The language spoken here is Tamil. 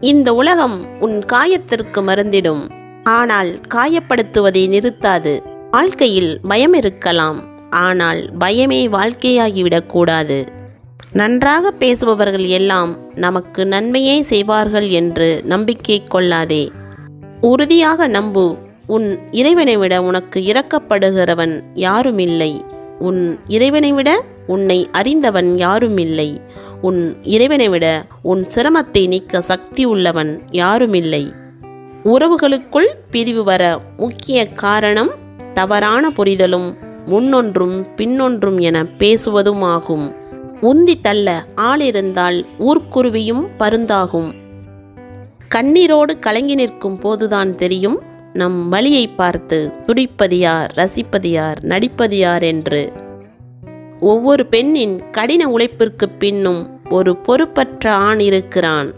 இந்த உலகம் உன் காயத்திற்கு மருந்திடும், ஆனால் காயப்படுத்துவதை நிறுத்தாது. வாழ்க்கையில் பயம் இருக்கலாம், ஆனால் பயமே வாழ்க்கையாகிவிடக்கூடாது. நன்றாக பேசுபவர்கள் எல்லாம் நமக்கு நன்மையே செய்வார்கள் என்று நம்பிக்கை கொள்ளாதே. உறுதியாக நம்பு, உன் இறைவனை விட உனக்கு இரக்கப்படுகிறவன் யாருமில்லை. உன் இறைவனை விட உன்னை அறிந்தவன் யாருமில்லை. உன் இறைவனை விட உன் சிரமத்தை நீக்க சக்தி உள்ளவன் யாருமில்லை. உறவுகளுக்குள் பிரிவு வர முக்கிய காரணம் தவறான புரிதலும் முன்னொன்றும் பின்னொன்றும் என பேசுவதும் ஆகும். உந்தி தள்ள ஆளிருந்தால் ஊர்க்குருவியும் பருந்தாகும். கண்ணீரோடு கலங்கி நிற்கும் போதுதான் தெரியும் நம் வலியை பார்த்து துடிப்பது யார், ரசிப்பது யார், நடிப்பது யார் என்று. ஒவ்வொரு பெண்ணின் கடின உழைப்பிற்கு பின்னும் ஒரு பொறுப்பற்ற ஆண் இருக்கிறான்.